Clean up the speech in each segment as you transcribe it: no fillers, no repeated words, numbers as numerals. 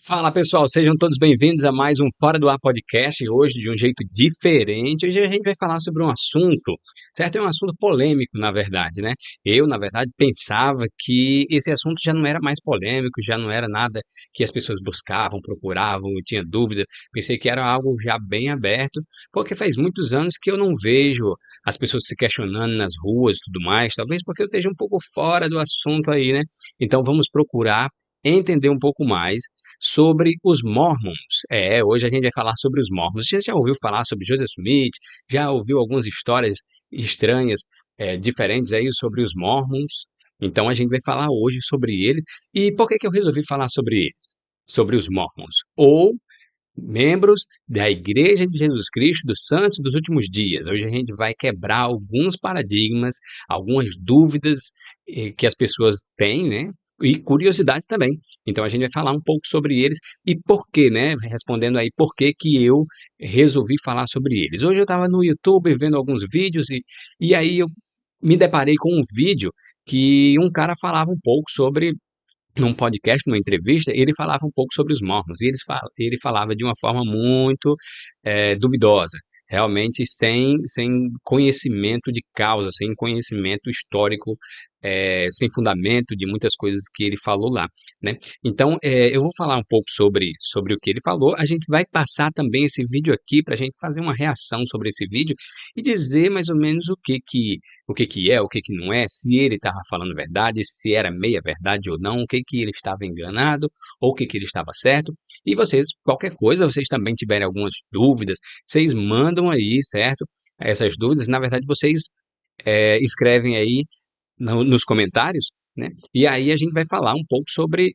Fala pessoal, sejam todos bem-vindos a mais um Fora do Ar Podcast, hoje de um jeito diferente. Hoje a gente vai falar sobre um assunto, certo? É um assunto polêmico, na verdade, né? Eu, na verdade, pensava que esse assunto já não era mais polêmico, já não era nada que as pessoas buscavam, procuravam, eu tinha dúvida. Pensei que era algo já bem aberto, porque faz muitos anos que eu não vejo as pessoas se questionando nas ruas e tudo mais, talvez porque eu esteja um pouco fora do assunto aí, né? Então vamos procurar entender um pouco mais sobre os Mormons. Hoje a gente vai falar sobre os Mormons. Você já ouviu falar sobre Joseph Smith? Já ouviu algumas histórias estranhas, diferentes aí sobre os Mormons? Então a gente vai falar hoje sobre eles. E por que que eu resolvi falar sobre eles? Sobre os Mormons. Ou membros da Igreja de Jesus Cristo dos Santos dos Últimos Dias. Hoje a gente vai quebrar alguns paradigmas, algumas dúvidas que as pessoas têm, né? E curiosidades também. Então a gente vai falar um pouco sobre eles e por quê, né? Respondendo aí por que que eu resolvi falar sobre eles. Hoje eu estava no YouTube vendo alguns vídeos e aí eu me deparei com um vídeo que um cara falava um pouco sobre num podcast, numa entrevista, ele falava um pouco sobre os Mormons, e ele falava de uma forma muito duvidosa, realmente sem conhecimento de causa, sem conhecimento histórico, sem fundamento de muitas coisas que ele falou lá, né? Então, eu vou falar um pouco sobre o que ele falou, a gente vai passar também esse vídeo aqui para a gente fazer uma reação sobre esse vídeo e dizer mais ou menos o que que é, o que que não é, se ele estava falando verdade, se era meia verdade ou não, o que que ele estava enganado, ou o que que ele estava certo. E vocês, qualquer coisa, vocês também tiverem algumas dúvidas, vocês mandam aí, certo? Essas dúvidas, na verdade, vocês escrevem aí nos comentários, né? E aí a gente vai falar um pouco sobre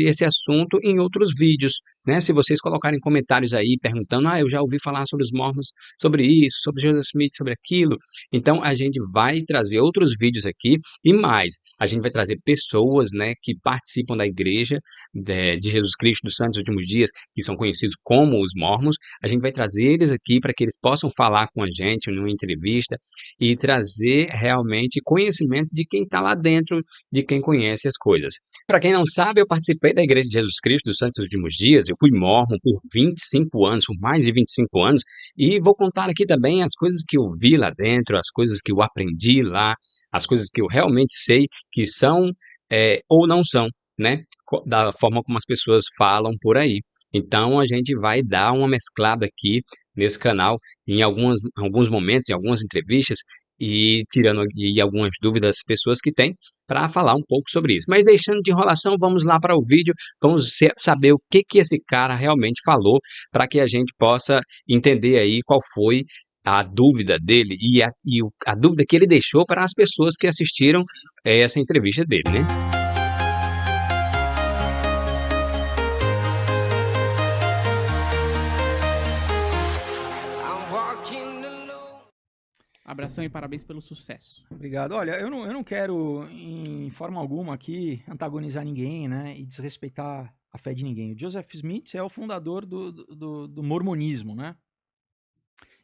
esse assunto em outros vídeos, né? Se vocês colocarem comentários aí perguntando, eu já ouvi falar sobre os Mormons, sobre isso, sobre Joseph Smith, sobre aquilo. Então a gente vai trazer outros vídeos aqui e mais, a gente vai trazer pessoas, né, que participam da igreja de Jesus Cristo dos Santos Últimos Dias, que são conhecidos como os Mormons. A gente vai trazer eles aqui para que eles possam falar com a gente numa entrevista e trazer realmente conhecimento de quem está lá dentro, de quem conhece as coisas. Para quem não sabe, eu participei da Igreja de Jesus Cristo dos Santos Últimos Dias, eu fui mormon por 25 anos, por mais de 25 anos, e vou contar aqui também as coisas que eu vi lá dentro, as coisas que eu aprendi lá, as coisas que eu realmente sei que são ou não são, né? Da forma como as pessoas falam por aí. Então a gente vai dar uma mesclada aqui nesse canal em alguns momentos, em algumas entrevistas, e tirando e algumas dúvidas das pessoas que têm para falar um pouco sobre isso. Mas deixando de enrolação, vamos lá para o vídeo, vamos saber o que que esse cara realmente falou para que a gente possa entender aí qual foi a dúvida dele e a dúvida que ele deixou para as pessoas que assistiram essa entrevista dele, né? Abração e parabéns pelo sucesso. Obrigado. Olha, eu não quero, em forma alguma, aqui antagonizar ninguém, né, e desrespeitar a fé de ninguém. O Joseph Smith é o fundador do mormonismo, né?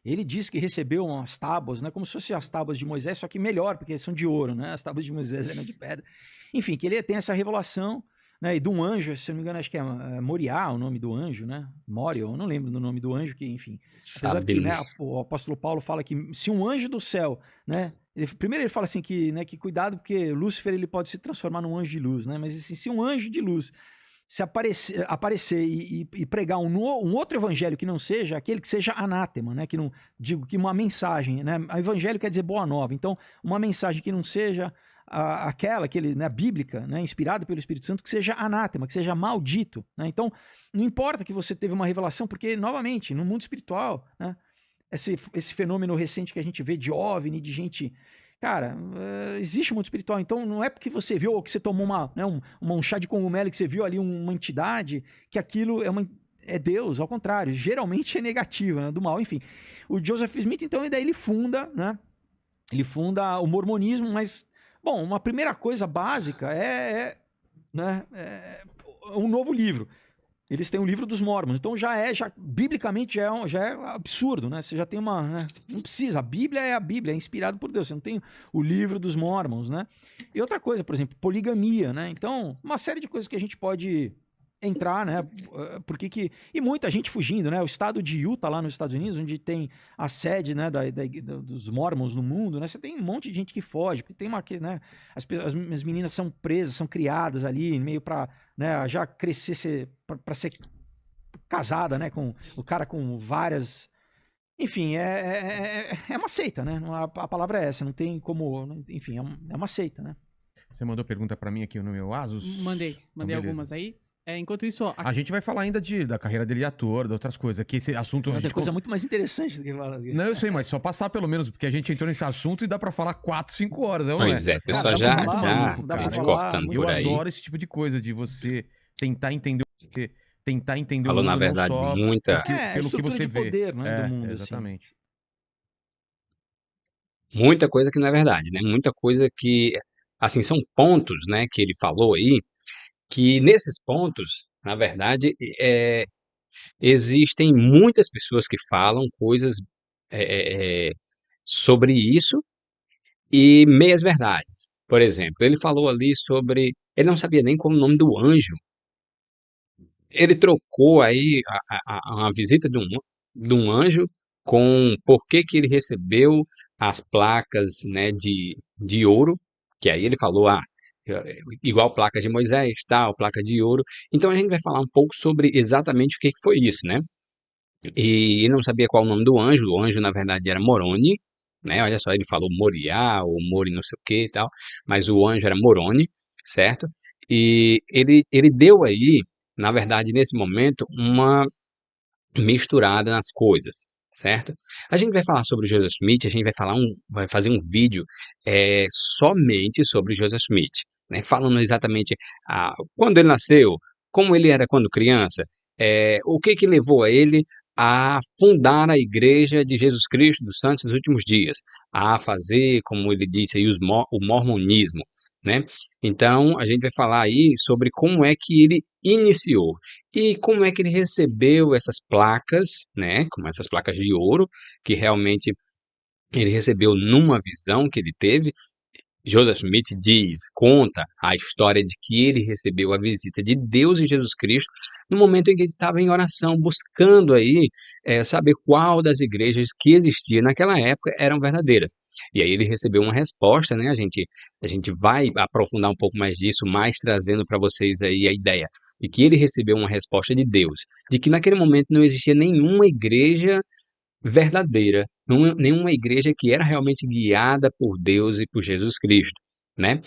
Ele diz que recebeu umas tábuas, né, como se fossem as tábuas de Moisés, só que melhor, porque são de ouro, né? As tábuas de Moisés eram de pedra. Enfim, que ele tem essa revelação, né, e de um anjo, se eu não me engano, acho que é Moriá o nome do anjo, né? Mório, eu não lembro do nome do anjo, que, enfim. Apesar que, né, o apóstolo Paulo fala que se um anjo do céu, né, primeiro ele fala assim que, né, que cuidado, porque Lúcifer ele pode se transformar num anjo de luz, né? Mas assim, se um anjo de luz se aparecer e pregar um outro evangelho que não seja aquele, que seja anátema, né? Que não digo que uma mensagem, né? Evangelho quer dizer boa nova. Então, uma mensagem que não seja aquele, né, bíblica, né, inspirada pelo Espírito Santo, que seja anátema, que seja maldito, né? Então, não importa que você teve uma revelação, porque novamente, no mundo espiritual, né, esse fenômeno recente que a gente vê de OVNI, de gente. Cara, existe o mundo espiritual, então não é porque você viu ou que você tomou um chá de cogumelo, que você viu ali uma entidade, que aquilo é Deus, ao contrário, geralmente é negativa, né, do mal, enfim. O Joseph Smith, então, e daí ele funda, né? Ele funda o mormonismo, mas, bom, uma primeira coisa básica né, um novo livro. Eles têm o livro dos Mormons, então biblicamente já é absurdo, né? Você já tem né? Não precisa, a Bíblia é a Bíblia, é inspirado por Deus, você não tem o livro dos Mormons, né? E outra coisa, por exemplo, poligamia, né? Então, uma série de coisas que a gente pode entrar, né? E muita gente fugindo, né? O estado de Utah, lá nos Estados Unidos, onde tem a sede, né, dos Mormons no mundo, né? Você tem um monte de gente que foge, porque tem né? As meninas são presas, são criadas ali, meio pra, né, já crescer, pra ser casada, né? Com o cara com várias. Enfim, é uma seita, né? A palavra é essa, não tem como. Enfim, é uma seita, né? Você mandou pergunta pra mim aqui no meu Asus? Mandei beleza. algumas aí. Enquanto isso, ó, A gente vai falar ainda da carreira dele de ator, de outras coisas. Que esse assunto. Tem coisa muito mais interessante do que falar. Não, eu sei, mas só passar pelo menos, porque a gente entrou nesse assunto e dá pra falar 4, 5 horas, não é? Pois é, o pessoal Cara, já, dá pra falar, já maluco, dá pra vive falar cortando muito. Eu por aí. adoro esse tipo de coisa, de você tentar entender o Falou, na mundo, verdade, não só muita, pelo que estrutura você de vê. poder, né, do mundo, assim. Exatamente. muita coisa que não é verdade, né? Muita coisa que, assim, são pontos, né, que ele falou aí, que nesses pontos, na verdade, existem muitas pessoas que falam coisas é, é, é, sobre isso e meias verdades. Por exemplo, ele falou ali sobre. Ele não sabia nem como o nome do anjo. Ele trocou aí a visita de um anjo com por que ele recebeu as placas, né, de ouro, que aí ele falou, igual placa de Moisés, tal, placa de ouro. Então a gente vai falar um pouco sobre exatamente o que que foi isso, né? E ele não sabia qual o nome do anjo. O anjo, na verdade, era Moroni, né? Olha só, ele falou Moriá ou Mori não sei o que e tal, mas o anjo era Moroni, certo? E ele deu aí, na verdade, nesse momento, uma misturada nas coisas, certo? A gente vai falar sobre o Joseph Smith, a gente vai fazer um vídeo somente sobre o Joseph Smith, né? Falando exatamente quando ele nasceu, como ele era quando criança, o que que levou a ele a fundar a Igreja de Jesus Cristo dos Santos dos Últimos Dias, a fazer, como ele disse aí, o mormonismo, né? Então, a gente vai falar aí sobre como é que ele iniciou. E como é que ele recebeu essas placas, né? Como essas placas de ouro, que realmente ele recebeu numa visão que ele teve. Joseph Smith conta a história de que ele recebeu a visita de Deus e Jesus Cristo no momento em que ele estava em oração, buscando aí saber qual das igrejas que existiam naquela época eram verdadeiras. E aí ele recebeu uma resposta, né? A gente vai aprofundar um pouco mais disso, mais trazendo para vocês aí a ideia de que ele recebeu uma resposta de Deus, de que naquele momento não existia nenhuma igreja verdadeira, nenhuma igreja que era realmente guiada por Deus e por Jesus Cristo, né?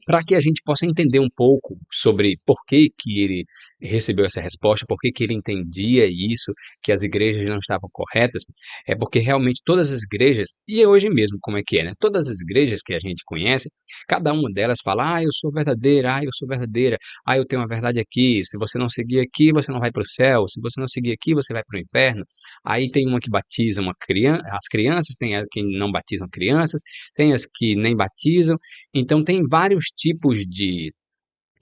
Para que a gente possa entender um pouco sobre por que que ele recebeu essa resposta, por que que ele entendia isso, que as igrejas não estavam corretas, é porque realmente todas as igrejas, e hoje mesmo como é que é, né? Todas as igrejas que a gente conhece, cada uma delas fala, eu sou verdadeira, eu sou verdadeira, eu tenho a verdade aqui, se você não seguir aqui, você não vai para o céu, se você não seguir aqui, você vai para o inferno. Aí tem uma que batiza as crianças, tem a que não batizam crianças, tem as que nem batizam. Então tem vários tipos de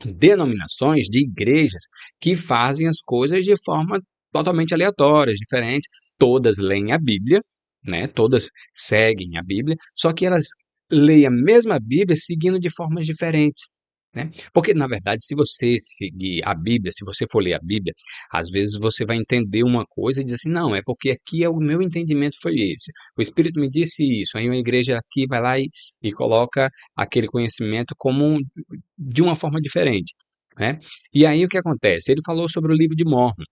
denominações, de igrejas que fazem as coisas de forma totalmente aleatórias, diferentes. Todas leem a Bíblia, né? Todas seguem a Bíblia, só que elas leem a mesma Bíblia seguindo de formas diferentes. Né? Porque, na verdade, se você seguir a Bíblia, se você for ler a Bíblia, às vezes você vai entender uma coisa e dizer assim, não, é porque aqui o meu entendimento foi esse. O Espírito me disse isso. Aí uma igreja aqui vai lá e coloca aquele conhecimento de uma forma diferente. Né? E aí o que acontece? Ele falou sobre o livro de Mórmon.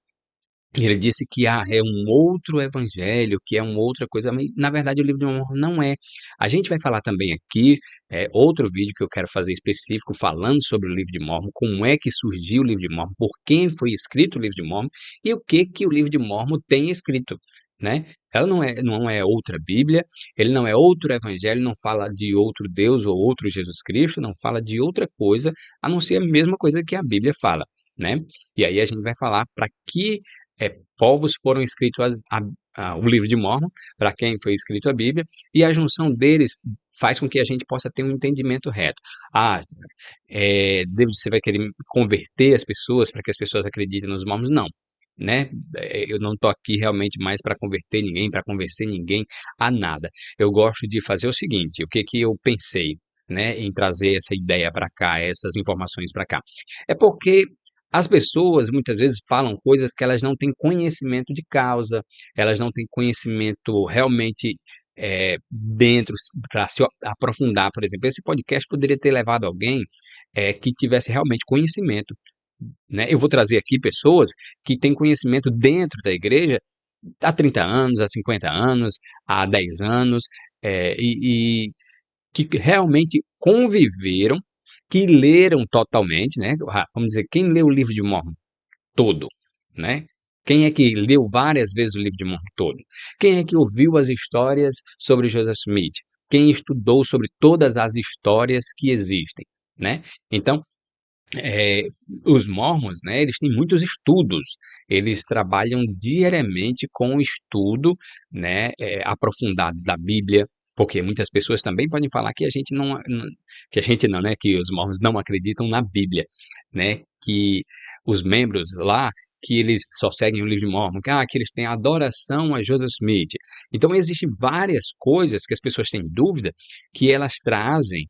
Ele disse que é um outro evangelho, que é uma outra coisa, mas na verdade o livro de Mormon não é. A gente vai falar também aqui, outro vídeo que eu quero fazer específico falando sobre o livro de Mormon, como é que surgiu o livro de Mormon, por quem foi escrito o livro de Mormon e o que que o livro de Mormon tem escrito, né? Ela não é outra Bíblia, ele não é outro evangelho, não fala de outro Deus ou outro Jesus Cristo, não fala de outra coisa, a não ser a mesma coisa que a Bíblia fala, né? E aí a gente vai falar para que povos foram escritos o livro de Mórmon, para quem foi escrito a Bíblia, e a junção deles faz com que a gente possa ter um entendimento reto. Você vai querer converter as pessoas para que as pessoas acreditem nos Mórmons? Não. Né? Eu não estou aqui realmente mais para converter ninguém, para convencer ninguém a nada. Eu gosto de fazer o seguinte, o que que eu pensei, né, em trazer essa ideia para cá, essas informações para cá. É porque As pessoas muitas vezes falam coisas que elas não têm conhecimento de causa, elas não têm conhecimento realmente dentro para se aprofundar. Por exemplo, esse podcast poderia ter levado alguém que tivesse realmente conhecimento, né? Eu vou trazer aqui pessoas que têm conhecimento dentro da igreja há 30 anos, há 50 anos, há 10 anos, e que realmente conviveram, que leram totalmente, né? Vamos dizer, quem leu o livro de Mormon todo, né? Quem é que leu várias vezes o livro de Mormon todo? Quem é que ouviu as histórias sobre Joseph Smith? Quem estudou sobre todas as histórias que existem, né? Então, é, os mormons, né, eles têm muitos estudos, eles trabalham diariamente com o estudo, né, aprofundado da Bíblia, porque muitas pessoas também podem falar que a gente que a gente não, né, que os mormons não acreditam na Bíblia, né, que os membros lá, que eles só seguem o livro de Mormon, que eles têm adoração a Joseph Smith. Então, existem várias coisas que as pessoas têm dúvida que elas trazem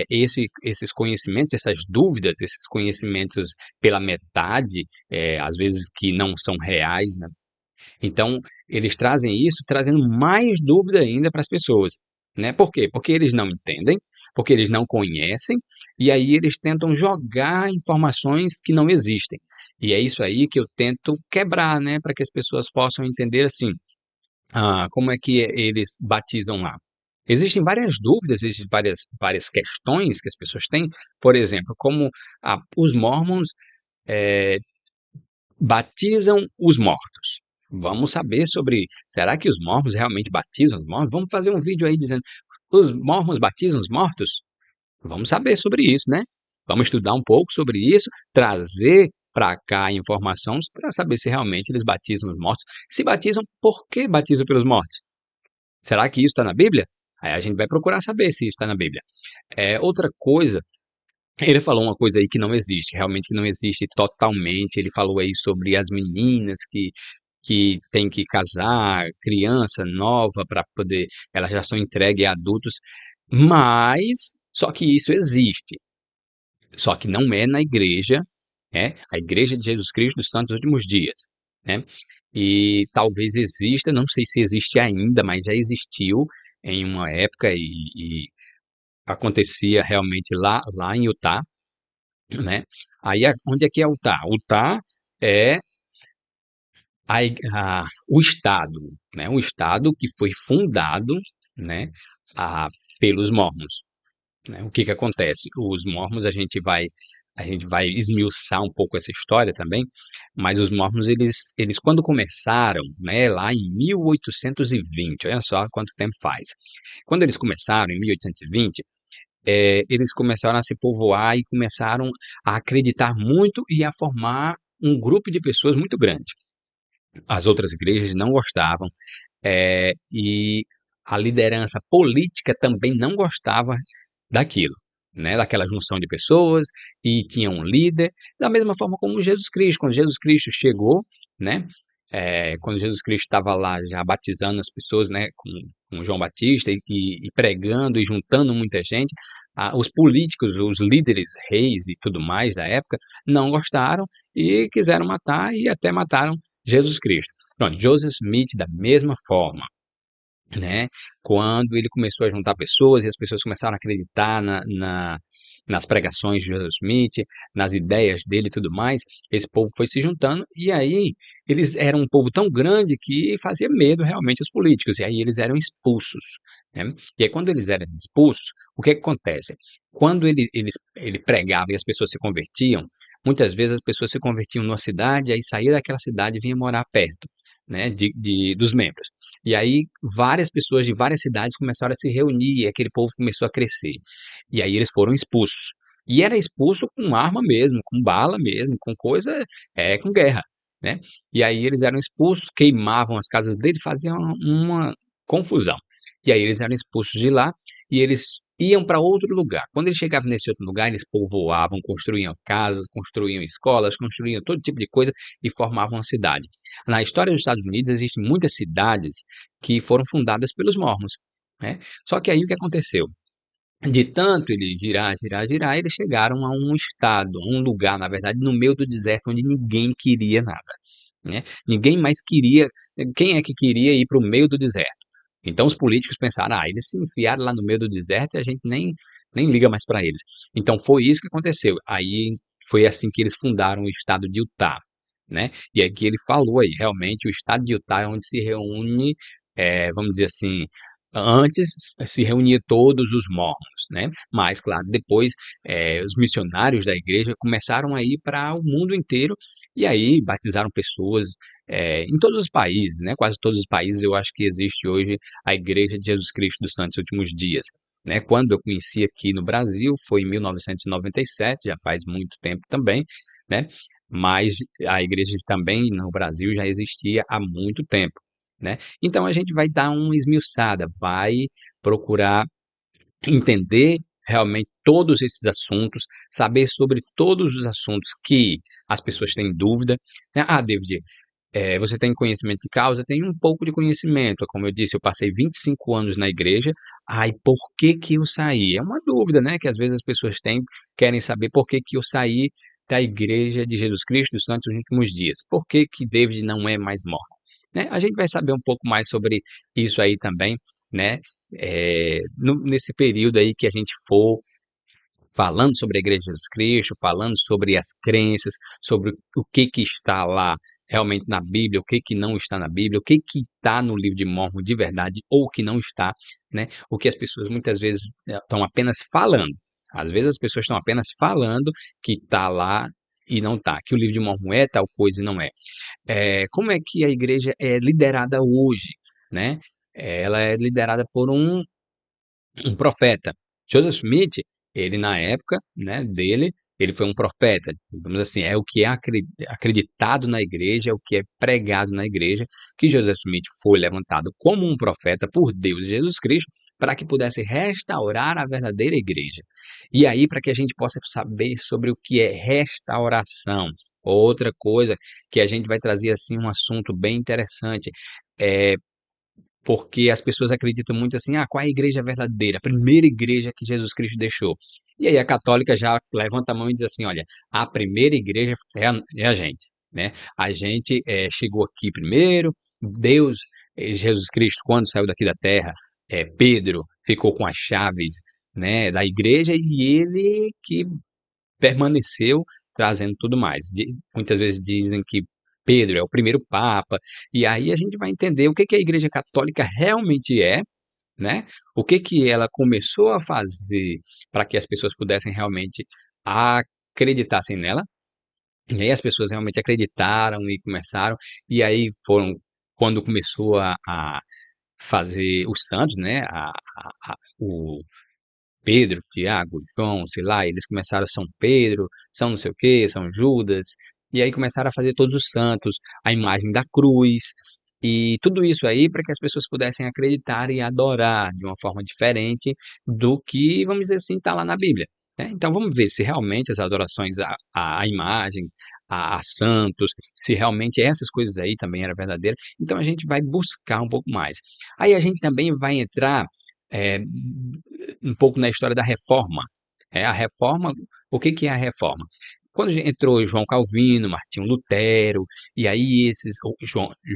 esses conhecimentos, essas dúvidas, esses conhecimentos pela metade, às vezes que não são reais, né? Então, eles trazem isso, trazendo mais dúvida ainda para as pessoas, né? Por quê? Porque eles não entendem, porque eles não conhecem, e aí eles tentam jogar informações que não existem. E é isso aí que eu tento quebrar, né? Para que as pessoas possam entender assim, como é que eles batizam lá? Existem várias dúvidas, existem várias questões que as pessoas têm. Por exemplo, como os mormons eh, batizam os mortos. Vamos saber sobre, será que os mormons realmente batizam os mortos? Vamos fazer um vídeo aí dizendo, os mormons batizam os mortos? Vamos saber sobre isso, né? Vamos estudar um pouco sobre isso, trazer para cá informações para saber se realmente eles batizam os mortos. Se batizam, por que batizam pelos mortos? Será que isso está na Bíblia? Aí a gente vai procurar saber se isso está na Bíblia. Outra coisa, ele falou uma coisa aí que não existe, realmente que não existe totalmente. Ele falou aí sobre as meninas que têm que casar, criança nova para poder, elas já são entregues a adultos, mas só que isso existe. Só que não é na igreja, né? A Igreja de Jesus Cristo dos Santos Últimos Dias, né? E talvez exista, não sei se existe ainda, mas já existiu em uma época e acontecia realmente lá em Utah, né? Aí onde é que é Utah? Utah é o estado, né? Um estado que foi fundado, né? a- pelos mormons, né? O que que acontece? Os mormons a gente vai esmiuçar um pouco essa história também, mas os mormons eles quando começaram, né, lá em 1820, olha só quanto tempo faz. Quando eles começaram em 1820, eles começaram a se povoar e começaram a acreditar muito e a formar um grupo de pessoas muito grande. As outras igrejas não gostavam, e a liderança política também não gostava daquilo, né, daquela junção de pessoas, e tinha um líder, da mesma forma como Jesus Cristo. Quando Jesus Cristo chegou, né, quando Jesus Cristo estava lá já batizando as pessoas, né, com João Batista e pregando e juntando muita gente, os políticos, os líderes, reis e tudo mais da época, não gostaram e quiseram matar e até mataram Jesus Cristo. Pronto, Joseph Smith da mesma forma, né? Quando ele começou a juntar pessoas e as pessoas começaram a acreditar nas pregações de Joseph Smith, nas ideias dele e tudo mais, esse povo foi se juntando e aí eles eram um povo tão grande que fazia medo realmente aos políticos e aí eles eram expulsos, né? E aí quando eles eram expulsos, o que que acontece? Quando ele pregava e as pessoas se convertiam, muitas vezes as pessoas se convertiam numa cidade, aí saía daquela cidade e vinha morar perto, né, dos membros. E aí várias pessoas de várias cidades começaram a se reunir e aquele povo começou a crescer. E aí eles foram expulsos. E era expulso com arma mesmo, com bala mesmo, com coisa, com guerra, né? E aí eles eram expulsos, queimavam as casas dele, faziam uma confusão. E aí eles eram expulsos de lá e eles iam para outro lugar. Quando eles chegavam nesse outro lugar, eles povoavam, construíam casas, construíam escolas, construíam todo tipo de coisa e formavam uma cidade. Na história dos Estados Unidos, existem muitas cidades que foram fundadas pelos mormons, né? Só que aí o que aconteceu? De tanto ele girar, girar, girar, eles chegaram a um estado, a um lugar, na verdade, no meio do deserto, onde ninguém queria nada, né? Ninguém mais queria. Quem é que queria ir para o meio do deserto? Então os políticos pensaram, eles se enfiaram lá no meio do deserto e a gente nem liga mais para eles. Então foi isso que aconteceu. Aí foi assim que eles fundaram o estado de Utah, né? E aqui ele falou aí, realmente o estado de Utah é onde se reúne, vamos dizer assim, antes se reunia todos os mormons, né? Mas, claro, depois os missionários da igreja começaram a ir para o mundo inteiro e aí batizaram pessoas em todos os países, né? Quase todos os países eu acho que existe hoje a Igreja de Jesus Cristo dos Santos Últimos Dias, né? Quando eu conheci aqui no Brasil foi em 1997, já faz muito tempo também, né? Mas a igreja também no Brasil já existia há muito tempo, né? Então a gente vai dar uma esmiuçada, vai procurar entender realmente todos esses assuntos, saber sobre todos os assuntos que as pessoas têm dúvida, né? David, você tem conhecimento de causa? Tem um pouco de conhecimento. Como eu disse, eu passei 25 anos na igreja. Ai, por que que eu saí? É uma dúvida, né? Que às vezes as pessoas têm, querem saber por que que eu saí da igreja de Jesus Cristo dos Santos nos Últimos Dias. Por que que David não é mais morto? Né? A gente vai saber um pouco mais sobre isso aí também, né? Nesse período aí que a gente for falando sobre a Igreja de Jesus Cristo, falando sobre as crenças, sobre o que está lá realmente na Bíblia, o que não está na Bíblia, o que está no livro de Mórmon de verdade ou o que não está, né? O que as pessoas muitas vezes estão apenas falando. Às vezes as pessoas estão apenas falando que está lá e não está, que o livro de Mórmon é tal coisa e não é. Como é que a igreja é liderada hoje, né? Ela é liderada por um profeta. Joseph Smith, ele na época, né, dele, ele foi um profeta, digamos assim, é o que é acreditado na igreja, é o que é pregado na igreja, que Joseph Smith foi levantado como um profeta por Deus e Jesus Cristo, para que pudesse restaurar a verdadeira igreja. E aí, para que a gente possa saber sobre o que é restauração, outra coisa que a gente vai trazer assim um assunto bem interessante, é porque as pessoas acreditam muito assim, qual é a igreja verdadeira? A primeira igreja que Jesus Cristo deixou. E aí a católica já levanta a mão e diz assim, olha, a primeira igreja é a gente, né? A gente chegou aqui primeiro, Deus, Jesus Cristo, quando saiu daqui da terra, Pedro ficou com as chaves, né, da igreja e ele que permaneceu trazendo tudo mais. Muitas vezes dizem que Pedro é o primeiro papa, e aí a gente vai entender o que que a Igreja Católica realmente é, né? O que que ela começou a fazer para que as pessoas pudessem realmente acreditassem nela, e aí as pessoas realmente acreditaram e começaram, e aí foram quando começou a fazer os santos, né? O Pedro, Tiago, João, sei lá, eles começaram São Pedro, São não sei o quê, São Judas, e aí começaram a fazer todos os santos, a imagem da cruz, e tudo isso aí para que as pessoas pudessem acreditar e adorar de uma forma diferente do que, vamos dizer assim, está lá na Bíblia, né? Então vamos ver se realmente as adorações a imagens, a santos, se realmente essas coisas aí também eram verdadeiras. Então a gente vai buscar um pouco mais. Aí a gente também vai entrar é, um pouco na história da reforma. A reforma, o que que é a reforma? Quando entrou João Calvino, Martinho Lutero, e aí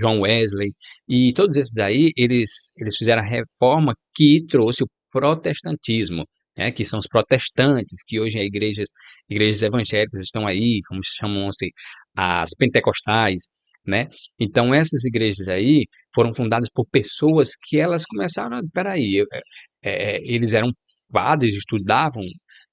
João Wesley, e todos esses aí, eles fizeram a reforma que trouxe o protestantismo, né, que são os protestantes, que hoje igrejas evangélicas estão aí, como chamam-se as pentecostais, né? Então essas igrejas aí foram fundadas por pessoas que elas começaram, peraí, eles eram padres, estudavam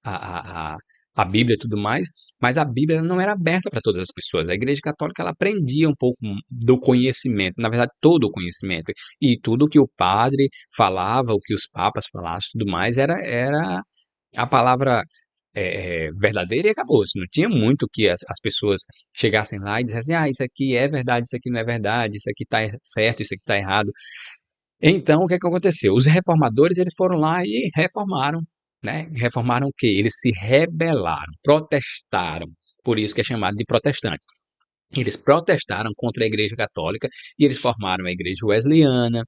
a, a, a Bíblia e tudo mais, mas a Bíblia não era aberta para todas as pessoas. A Igreja Católica ela aprendia um pouco do conhecimento, na verdade, todo o conhecimento. E tudo que o padre falava, o que os papas falassem, tudo mais, era a palavra verdadeira e acabou. Não tinha muito que as pessoas chegassem lá e dissessem, isso aqui é verdade, isso aqui não é verdade, isso aqui está certo, isso aqui está errado. Então, o que é que aconteceu? Os reformadores, eles foram lá e reformaram, né? Reformaram o quê? Eles se rebelaram, protestaram. Por isso que é chamado de protestantes. Eles protestaram contra a Igreja Católica e eles formaram a Igreja Wesleyana.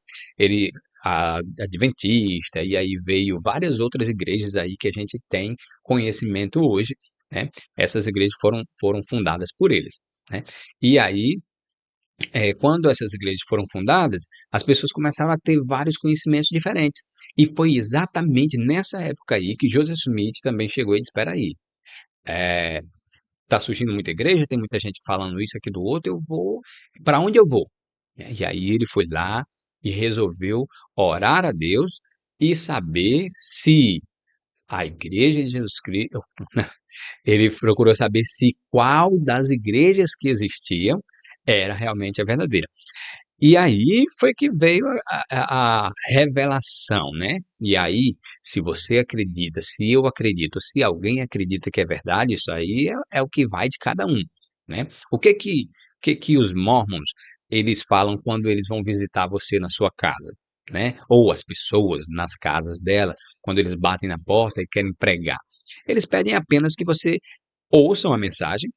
a adventista, e aí veio várias outras igrejas aí que a gente tem conhecimento hoje, né? Essas igrejas foram fundadas por eles, né? E aí, quando essas igrejas foram fundadas, as pessoas começaram a ter vários conhecimentos diferentes. E foi exatamente nessa época aí que Joseph Smith também chegou e disse: espera aí, tá surgindo muita igreja, tem muita gente falando isso, aqui do outro, eu vou, para onde eu vou? E aí ele foi lá e resolveu orar a Deus e saber se a igreja de Jesus Cristo, ele procurou saber se qual das igrejas que existiam era realmente a verdadeira. E aí foi que veio a revelação, né? E aí, se você acredita, se eu acredito, se alguém acredita que é verdade, isso aí é o que vai de cada um, né? O que que os mormons eles falam quando eles vão visitar você na sua casa, né? Ou as pessoas nas casas dela, quando eles batem na porta e querem pregar. Eles pedem apenas que você ouça uma mensagem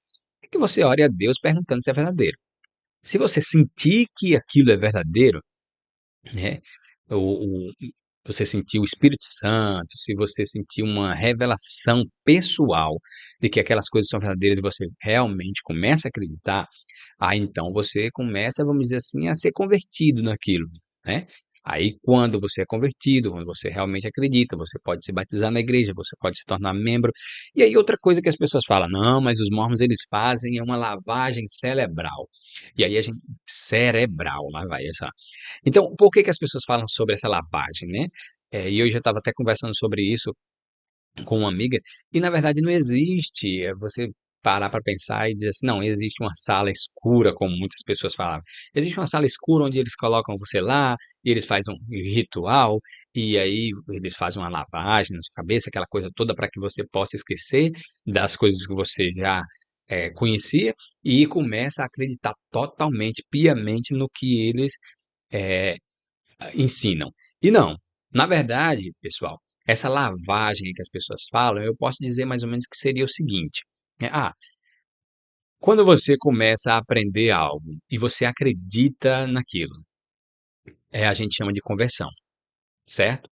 e que você ore a Deus perguntando se é verdadeiro. Se você sentir que aquilo é verdadeiro, né, o você sentir o Espírito Santo, se você sentir uma revelação pessoal de que aquelas coisas são verdadeiras e você realmente começa a acreditar, aí então você começa, vamos dizer assim, a ser convertido naquilo, né. Aí quando você é convertido, quando você realmente acredita, você pode se batizar na igreja, você pode se tornar membro. E aí outra coisa que as pessoas falam: "Não, mas os mormons eles fazem é uma lavagem cerebral". E aí a gente cerebral, lá vai essa. Então, por que que as pessoas falam sobre essa lavagem, né? E eu já estava até conversando sobre isso com uma amiga, e na verdade não existe, você parar para pensar e dizer assim, não, existe uma sala escura, como muitas pessoas falavam. Existe uma sala escura onde eles colocam você lá, e eles fazem um ritual, e aí eles fazem uma lavagem na sua cabeça, aquela coisa toda para que você possa esquecer das coisas que você já conhecia, e começa a acreditar totalmente, piamente no que eles eh, ensinam. E não, na verdade, pessoal, essa lavagem que as pessoas falam, eu posso dizer mais ou menos que seria o seguinte, né, quando você começa a aprender algo e você acredita naquilo, a gente chama de conversão, certo?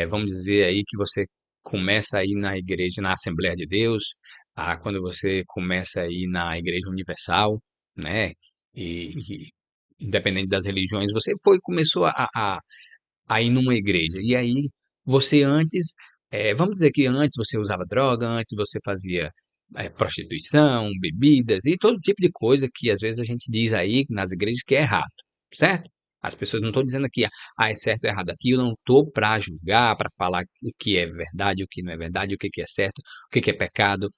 Vamos dizer aí que você começa a ir na igreja, na Assembleia de Deus, quando você começa a ir na Igreja Universal, né? E independente das religiões, você começou a ir numa igreja. E aí você antes, vamos dizer que antes você usava droga, antes você fazia prostituição, bebidas e todo tipo de coisa que às vezes a gente diz aí nas igrejas que é errado, certo? As pessoas não estão dizendo aqui, é certo ou errado. Aqui eu não estou para julgar, para falar o que é verdade, o que não é verdade, o que que é certo, o que que é pecado.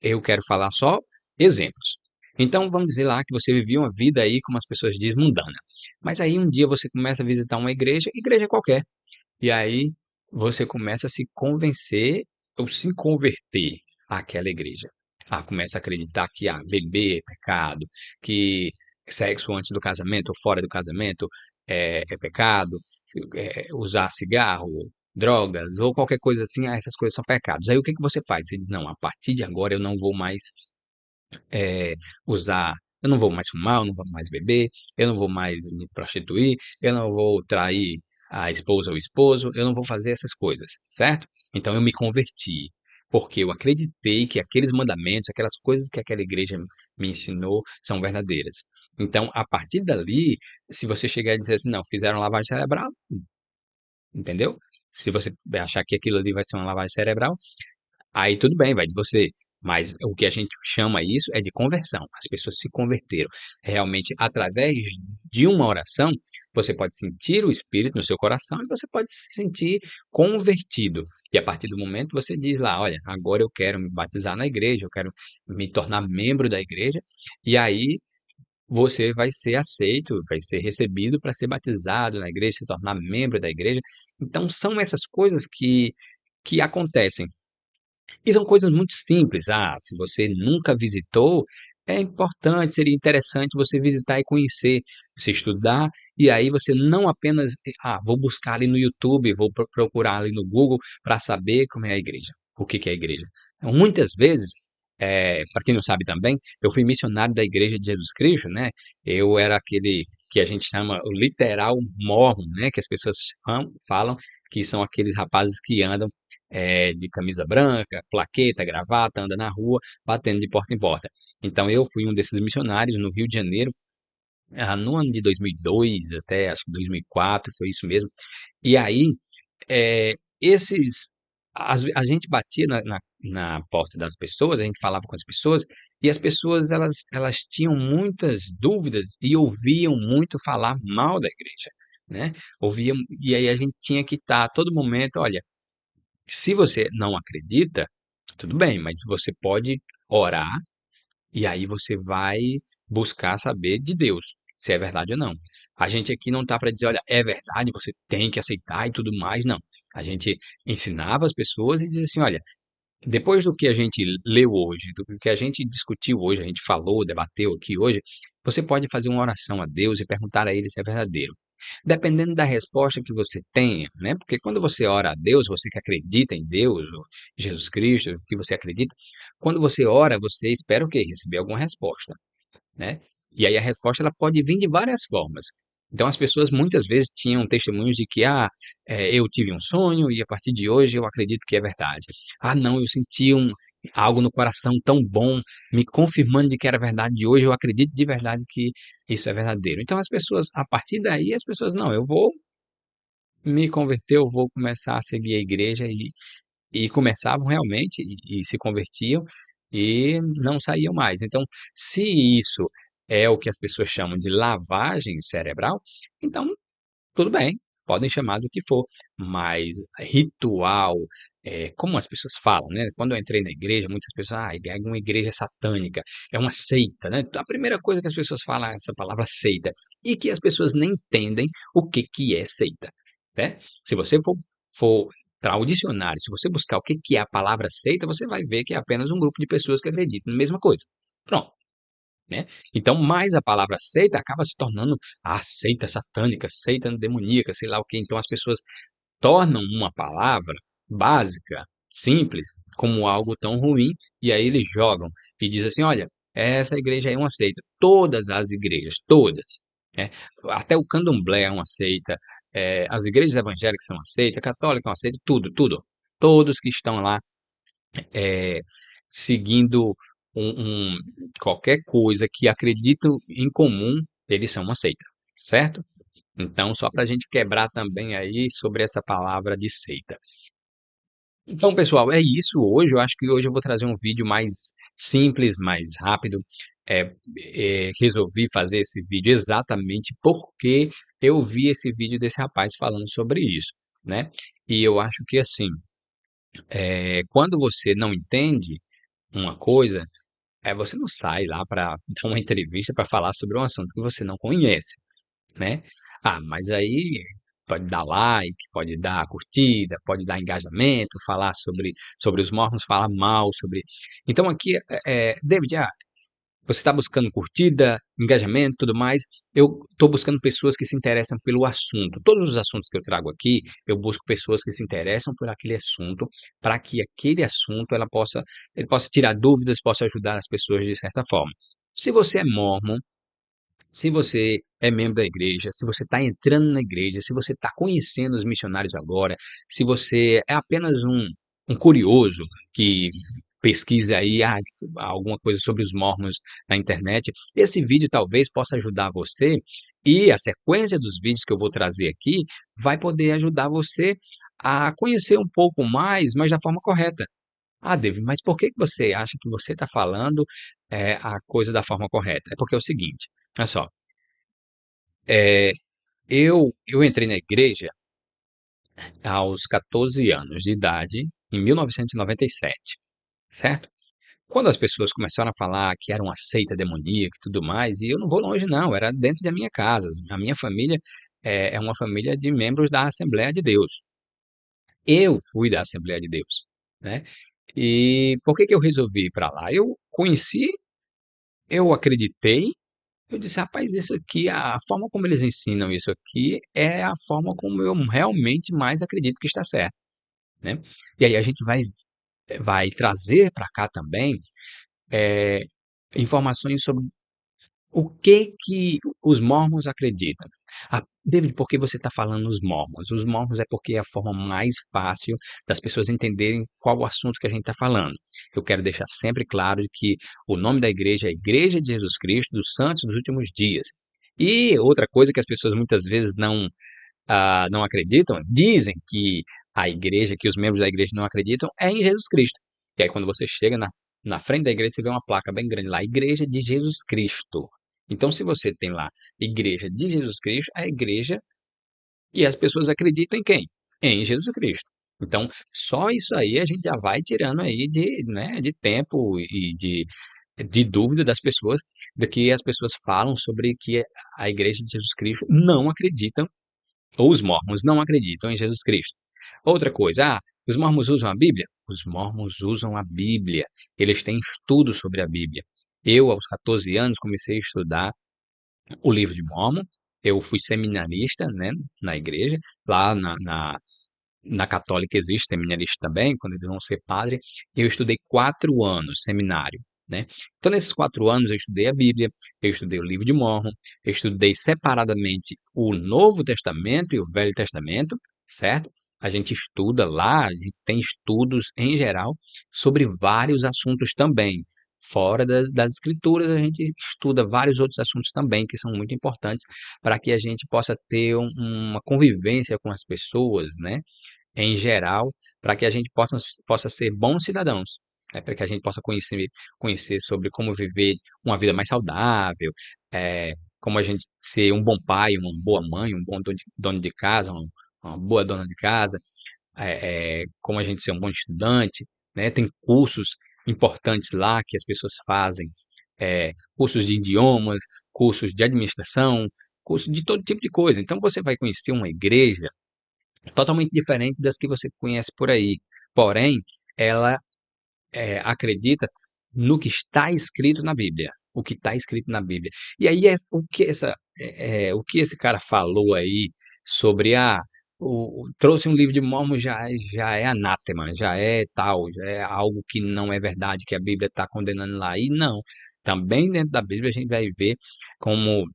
Eu quero falar só exemplos. Então, vamos dizer lá que você vivia uma vida aí, como as pessoas dizem, mundana. Mas aí um dia você começa a visitar uma igreja qualquer, e aí você começa a se convencer ou se converter àquela igreja. Começa a acreditar que beber é pecado, que sexo antes do casamento ou fora do casamento é pecado, usar cigarro, drogas ou qualquer coisa assim, essas coisas são pecados. Aí o que que você faz? Você diz, não, a partir de agora eu não vou mais eh, usar, eu não vou mais fumar, eu não vou mais beber, eu não vou mais me prostituir, eu não vou trair a esposa ou o esposo, eu não vou fazer essas coisas, certo? Então eu me converti, porque eu acreditei que aqueles mandamentos, aquelas coisas que aquela igreja me ensinou são verdadeiras. Então, a partir dali, se você chegar e dizer assim, não, fizeram lavagem cerebral, entendeu? Se você achar que aquilo ali vai ser uma lavagem cerebral, aí tudo bem, vai de você. Mas o que a gente chama isso é de conversão. As pessoas se converteram. Realmente, através de uma oração, você pode sentir o Espírito no seu coração e você pode se sentir convertido. E a partir do momento você diz lá, olha, agora eu quero me batizar na igreja, eu quero me tornar membro da igreja. E aí você vai ser aceito, vai ser recebido para ser batizado na igreja, se tornar membro da igreja. Então são essas coisas que acontecem. E são coisas muito simples. Se você nunca visitou, é importante, seria interessante você visitar e conhecer, você estudar, e aí você não apenas, vou buscar ali no YouTube, vou procurar ali no Google para saber como é a igreja, o que que é a igreja. Então, muitas vezes, para quem não sabe também, eu fui missionário da Igreja de Jesus Cristo, né? Eu era aquele que a gente chama o literal mormon, né? Que as pessoas falam que são aqueles rapazes que andam de camisa branca, plaqueta, gravata, anda na rua, batendo de porta em porta. Então eu fui um desses missionários no Rio de Janeiro, no ano de 2002 até acho que 2004, foi isso mesmo. E aí, esses a gente batia na porta das pessoas, a gente falava com as pessoas, e as pessoas elas tinham muitas dúvidas e ouviam muito falar mal da igreja, né? Ouviam, e aí a gente tinha que estar a todo momento, olha, se você não acredita, tudo bem, mas você pode orar e aí você vai buscar saber de Deus, se é verdade ou não. A gente aqui não está para dizer, olha, é verdade, você tem que aceitar e tudo mais, não. A gente ensinava as pessoas e dizia assim, olha, depois do que a gente leu hoje, do que a gente discutiu hoje, a gente falou, debateu aqui hoje, você pode fazer uma oração a Deus e perguntar a Ele se é verdadeiro. Dependendo da resposta que você tenha, né? Porque quando você ora a Deus, você que acredita em Deus, ou Jesus Cristo, que você acredita, quando você ora, você espera o quê? Receber alguma resposta, né? E aí a resposta ela pode vir de várias formas. Então as pessoas muitas vezes tinham testemunhos de que, eu tive um sonho e a partir de hoje eu acredito que é verdade. Ah, não, eu senti algo no coração tão bom, me confirmando de que era verdade de hoje, eu acredito de verdade que isso é verdadeiro. Então as pessoas, a partir daí, as pessoas, não, eu vou me converter, eu vou começar a seguir a igreja e começavam realmente e se convertiam e não saíam mais. Então, se isso é o que as pessoas chamam de lavagem cerebral, então tudo bem, podem chamar do que for, mas ritual, como as pessoas falam, né? Quando eu entrei na igreja, muitas pessoas, é uma igreja satânica, é uma seita, né? A primeira coisa que as pessoas falam é essa palavra seita, e que as pessoas nem entendem o que que é seita, né? Se você for para o dicionário, se você buscar o que que é a palavra seita, você vai ver que é apenas um grupo de pessoas que acreditam na mesma coisa. Pronto, né? Então, mais a palavra seita acaba se tornando a seita satânica, seita demoníaca, sei lá o que. Então, as pessoas tornam uma palavra básica, simples, como algo tão ruim, e aí eles jogam e dizem assim: olha, essa igreja aí é uma seita. Todas as igrejas, todas. Né? Até o candomblé é uma seita, as igrejas evangélicas são uma seita, a católica é uma seita, tudo, tudo. Todos que estão lá eh, seguindo qualquer coisa que acreditam em comum, eles são uma seita, certo? Então, só para a gente quebrar também aí sobre essa palavra de seita. Então, pessoal, é isso hoje. Eu acho que hoje eu vou trazer um vídeo mais simples, mais rápido. Resolvi fazer esse vídeo exatamente porque eu vi esse vídeo desse rapaz falando sobre isso, né? E eu acho que assim, quando você não entende uma coisa, você não sai lá para dar uma entrevista para falar sobre um assunto que você não conhece, né? Ah, mas aí pode dar like, pode dar curtida, pode dar engajamento, falar sobre os mormons, falar mal sobre. Então aqui, David, você está buscando curtida, engajamento, tudo mais. Eu estou buscando pessoas que se interessam pelo assunto. Todos os assuntos que eu trago aqui, eu busco pessoas que se interessam por aquele assunto, para que aquele assunto ele possa tirar dúvidas, possa ajudar as pessoas de certa forma. Se você é mormon, se você é membro da igreja, se você está entrando na igreja, se você está conhecendo os missionários agora, se você é apenas um curioso que pesquisa aí alguma coisa sobre os mormons na internet, esse vídeo talvez possa ajudar você e a sequência dos vídeos que eu vou trazer aqui vai poder ajudar você a conhecer um pouco mais, mas da forma correta. Ah, David, mas por que que você acha que você está falando a coisa da forma correta? É porque é o seguinte, olha só, é, eu entrei na igreja aos 14 anos de idade, em 1997, certo? Quando as pessoas começaram a falar que era uma seita demoníaca e tudo mais, e eu não vou longe não, era dentro da minha casa. A minha família é uma família de membros da Assembleia de Deus. Eu fui da Assembleia de Deus, né? E por que que eu resolvi ir para lá? Eu conheci, eu acreditei. Eu disse: "Rapaz, isso aqui, a forma como eles ensinam isso aqui é a forma como eu realmente mais acredito que está certo", né. E aí a gente vai trazer para cá também, eh, informações sobre O que os mormons acreditam? Ah, David, por que você está falando os mormons? Os mormons é porque é a forma mais fácil das pessoas entenderem qual o assunto que a gente está falando. Eu quero deixar sempre claro que o nome da igreja é Igreja de Jesus Cristo dos Santos dos Últimos Dias. E outra coisa que as pessoas muitas vezes não acreditam, dizem que a igreja, que os membros da igreja não acreditam, é em Jesus Cristo. E aí quando você chega na frente da igreja, você vê uma placa bem grande lá, Igreja de Jesus Cristo. Então, se você tem lá Igreja de Jesus Cristo, é a igreja e as pessoas acreditam em quem? Em Jesus Cristo. Então, só isso aí a gente já vai tirando aí de tempo e de dúvida das pessoas, do que as pessoas falam sobre que a igreja de Jesus Cristo não acreditam, ou os mormons não acreditam em Jesus Cristo. Outra coisa, os mormons usam a Bíblia? Os mormons usam a Bíblia. Eles têm estudo sobre a Bíblia. Eu, aos 14 anos, comecei a estudar o livro de Mormon. Eu fui seminarista, né, na igreja. Lá na católica existe seminarista também, quando eles vão ser padre. Eu estudei 4 anos seminário, né? Então, nesses 4 anos, eu estudei a Bíblia, eu estudei o livro de Mormon, eu estudei separadamente o Novo Testamento e o Velho Testamento, certo? A gente estuda lá, a gente tem estudos em geral sobre vários assuntos também. Fora das escrituras, a gente estuda vários outros assuntos também que são muito importantes para que a gente possa ter uma convivência com as pessoas, né? Em geral, para que a gente possa ser bons cidadãos, né? Para que a gente possa conhecer sobre como viver uma vida mais saudável, como a gente ser um bom pai, uma boa mãe, um bom dono de casa, uma boa dona de casa, como a gente ser um bom estudante, né? Tem cursos importantes lá que as pessoas fazem, cursos de idiomas, cursos de administração, cursos de todo tipo de coisa. Então você vai conhecer uma igreja totalmente diferente das que você conhece por aí. Porém, ela acredita no que está escrito na Bíblia. O que está escrito na Bíblia. E aí, o que esse cara falou aí sobre trouxe um livro de Mormon já é anátema, já é tal, já é algo que não é verdade, que a Bíblia está condenando lá. E não. Também dentro da Bíblia a gente vai ver como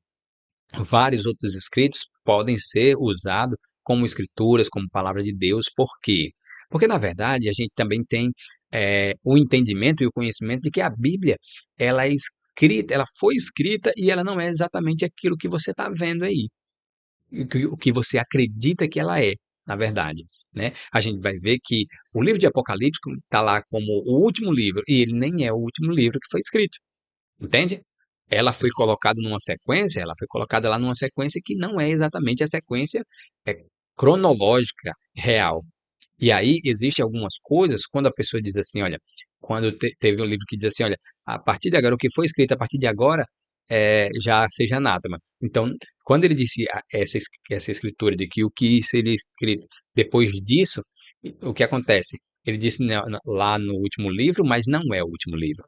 vários outros escritos podem ser usados como escrituras, como palavra de Deus. Por quê? Porque, na verdade, a gente também tem o entendimento e o conhecimento de que a Bíblia, ela é escrita, ela foi escrita e ela não é exatamente aquilo que você está vendo aí, o que você acredita que ela é, na verdade, né? A gente vai ver que o livro de Apocalipse está lá como o último livro, e ele nem é o último livro que foi escrito. Entende? Ela foi colocada lá numa sequência que não é exatamente a sequência é, cronológica real. E aí existem algumas coisas, quando a pessoa diz assim, olha, quando teve um livro que diz assim, olha, a partir de agora, o que foi escrito a partir de agora já seja anátema. Então, quando ele disse essa escritura de que o que seria escrito depois disso, o que acontece? Ele disse lá no último livro, mas não é o último livro.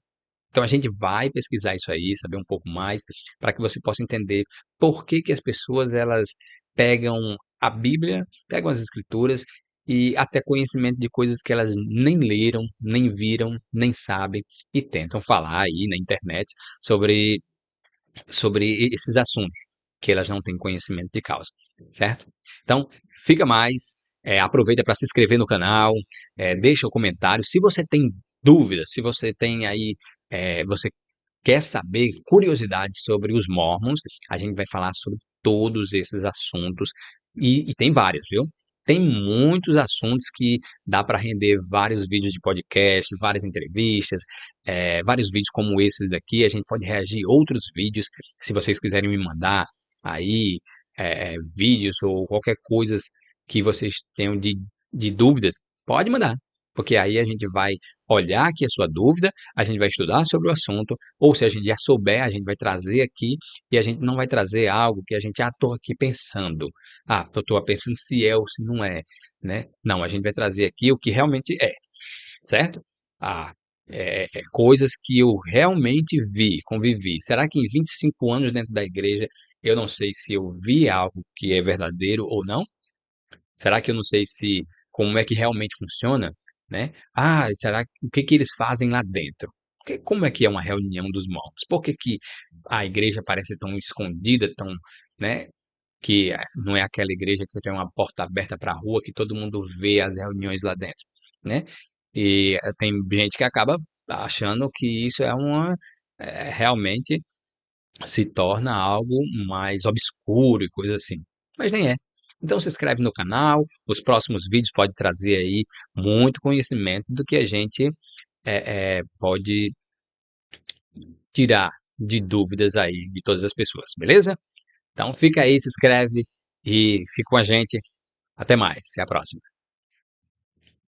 Então a gente vai pesquisar isso aí, saber um pouco mais, para que você possa entender por que que as pessoas elas pegam a Bíblia, pegam as Escrituras e até conhecimento de coisas que elas nem leram, nem viram, nem sabem e tentam falar aí na internet sobre esses assuntos que elas não têm conhecimento de causa, certo? Então fica mais, aproveita para se inscrever no canal, deixa o comentário. Se você tem dúvidas, se você tem aí, você quer saber curiosidades sobre os Mormons, a gente vai falar sobre todos esses assuntos e tem vários, viu? Tem muitos assuntos que dá para render vários vídeos de podcast, várias entrevistas, vários vídeos como esses daqui. A gente pode reagir a outros vídeos, se vocês quiserem me mandar aí vídeos ou qualquer coisa que vocês tenham de dúvidas, pode mandar. Porque aí a gente vai olhar aqui a sua dúvida, a gente vai estudar sobre o assunto, ou se a gente já souber, a gente vai trazer aqui, e a gente não vai trazer algo que a gente, estou aqui pensando. Eu estou pensando se é ou se não é, né? Não, a gente vai trazer aqui o que realmente é, certo? Ah, coisas que eu realmente vi, convivi. Será que em 25 anos dentro da igreja, eu não sei se eu vi algo que é verdadeiro ou não? Será que eu não sei se como é que realmente funciona, né? Será o que que eles fazem lá dentro? Como é que é uma reunião dos mormons? Por que que a igreja parece tão escondida, tão, né, que não é aquela igreja que tem uma porta aberta para a rua, que todo mundo vê as reuniões lá dentro, né? E tem gente que acaba achando que isso realmente se torna algo mais obscuro e coisa assim, mas nem é. Então se inscreve no canal, os próximos vídeos podem trazer aí muito conhecimento do que a gente pode tirar de dúvidas aí de todas as pessoas, beleza? Então fica aí, se inscreve e fica com a gente. Até mais, até a próxima.